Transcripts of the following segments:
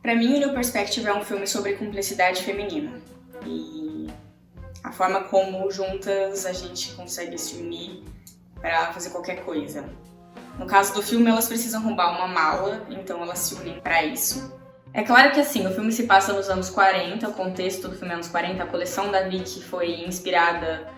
Para mim, o New Perspective é um filme sobre cumplicidade feminina. E a forma como juntas a gente consegue se unir para fazer qualquer coisa. No caso do filme, elas precisam roubar uma mala, então elas se unem para isso. É claro que assim, o filme se passa nos anos 40, o contexto do filme é anos 40, a coleção da Vicky foi inspirada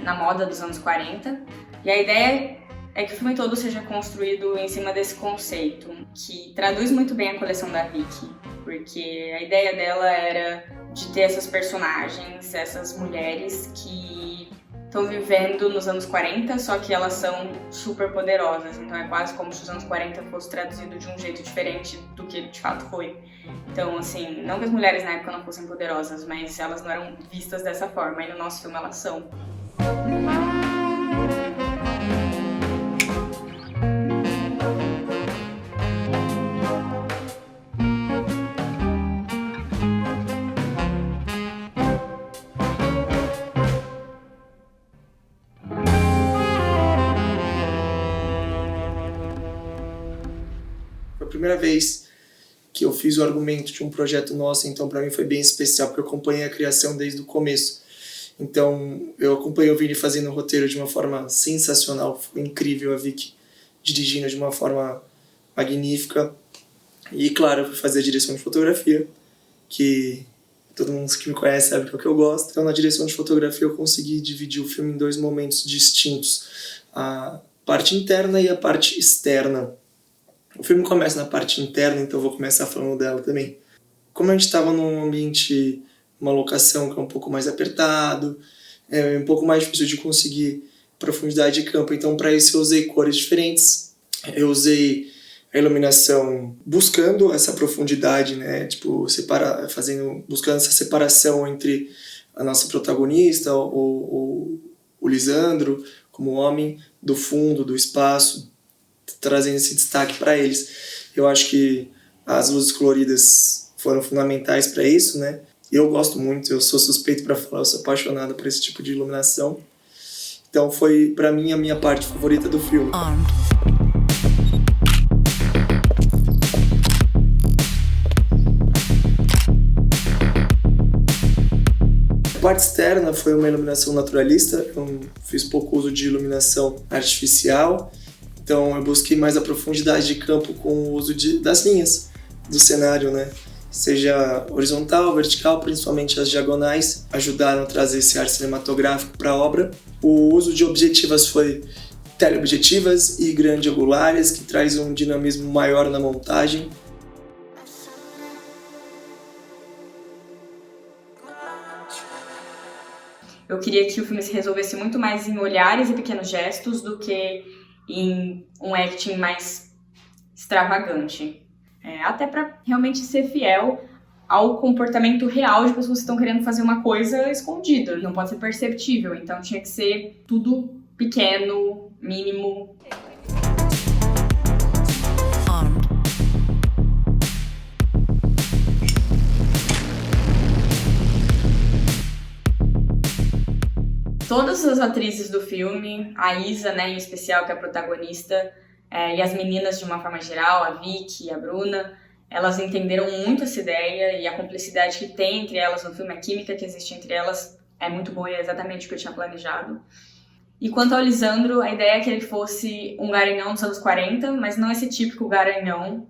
na moda dos anos 40. E a ideia é que o filme todo seja construído em cima desse conceito, que traduz muito bem a coleção da Vicky, porque a ideia dela era de ter essas personagens, essas mulheres que estão vivendo nos anos 40, só que elas são super poderosas, então é quase como se os anos 40 fosse traduzido de um jeito diferente do que de fato foi. Então, assim, não que as mulheres na época não fossem poderosas, mas elas não eram vistas dessa forma, e no nosso filme elas são. Foi a primeira vez que eu fiz o argumento de um projeto nosso, então para mim foi bem especial, porque eu acompanhei a criação desde o começo. Então eu acompanhei o Vini fazendo o roteiro de uma forma sensacional, foi incrível, a Vicky dirigindo de uma forma magnífica. E claro, eu fui fazer a direção de fotografia, que todo mundo que me conhece sabe que é o que eu gosto. Então na direção de fotografia eu consegui dividir o filme em dois momentos distintos, a parte interna e a parte externa. O filme começa na parte interna, então eu vou começar falando dela também. Como a gente estava num ambiente, uma locação que é um pouco mais apertado, é um pouco mais difícil de conseguir profundidade de campo, então para isso eu usei cores diferentes, eu usei a iluminação buscando essa profundidade, né? Tipo, buscando essa separação entre a nossa protagonista, o Lisandro, como homem, do fundo, do espaço, trazendo esse destaque para eles. Eu acho que as luzes coloridas foram fundamentais para isso, né? Eu gosto muito, eu sou suspeito para falar, eu sou apaixonado por esse tipo de iluminação. Então foi, para mim, a minha parte favorita do filme. A parte externa foi uma iluminação naturalista, eu fiz pouco uso de iluminação artificial. Então eu busquei mais a profundidade de campo com o uso das linhas do cenário, né? Seja horizontal, vertical, principalmente as diagonais, ajudaram a trazer esse ar cinematográfico para a obra. O uso de objetivas foi teleobjetivas e grande-angulares, que traz um dinamismo maior na montagem. Eu queria que o filme se resolvesse muito mais em olhares e pequenos gestos do que em um acting mais extravagante. Até para realmente ser fiel ao comportamento real de pessoas que estão querendo fazer uma coisa escondida. Não pode ser perceptível, então tinha que ser tudo pequeno, mínimo. Todas as atrizes do filme, a Isa, né, em especial, que é a protagonista, e as meninas de uma forma geral, a Vicky e a Bruna, elas entenderam muito essa ideia e a cumplicidade que tem entre elas no filme, a química que existe entre elas é muito boa e é exatamente o que eu tinha planejado. E quanto ao Lisandro, a ideia é que ele fosse um garanhão dos anos 40, mas não esse típico garanhão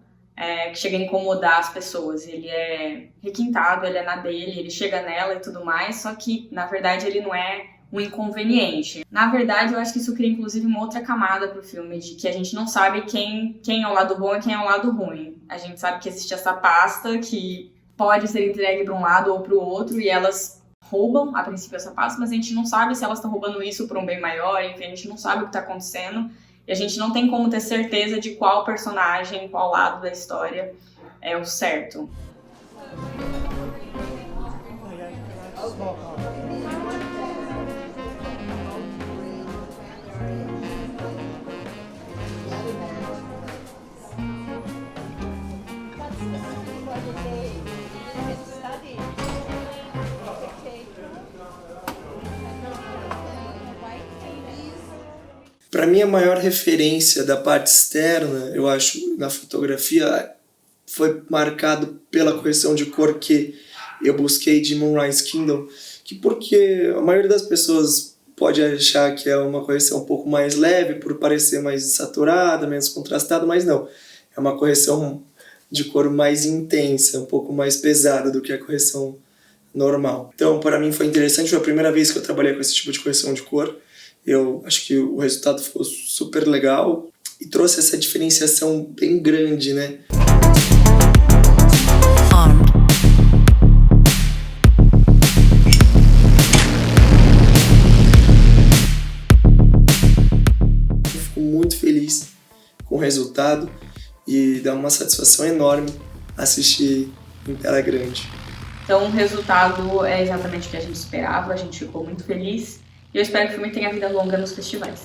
que chega a incomodar as pessoas. Ele é requintado, ele é na dele, ele chega nela e tudo mais, só que, na verdade, ele não é um inconveniente. Na verdade, eu acho que isso cria, inclusive, uma outra camada pro filme, de que a gente não sabe quem é o lado bom e quem é o lado ruim. A gente sabe que existe essa pasta que pode ser entregue para um lado ou para o outro, e elas roubam, a princípio, essa pasta, mas a gente não sabe se elas estão roubando isso por um bem maior, enfim, a gente não sabe o que está acontecendo, e a gente não tem como ter certeza de qual personagem, qual lado da história é o certo. Para mim, a maior referência da parte externa, eu acho, na fotografia, foi marcado pela correção de cor que eu busquei de Moonrise Kingdom, que porque a maioria das pessoas pode achar que é uma correção um pouco mais leve, por parecer mais saturada, menos contrastada, mas não. É uma correção de cor mais intensa, um pouco mais pesada do que a correção normal. Então, para mim foi interessante, foi a primeira vez que eu trabalhei com esse tipo de correção de cor. Eu acho que o resultado ficou super legal e trouxe essa diferenciação bem grande, né? Eu fico muito feliz com o resultado e dá uma satisfação enorme assistir em tela grande. Então o resultado é exatamente o que a gente esperava, a gente ficou muito feliz e eu espero que o filme tenha vida longa nos festivais.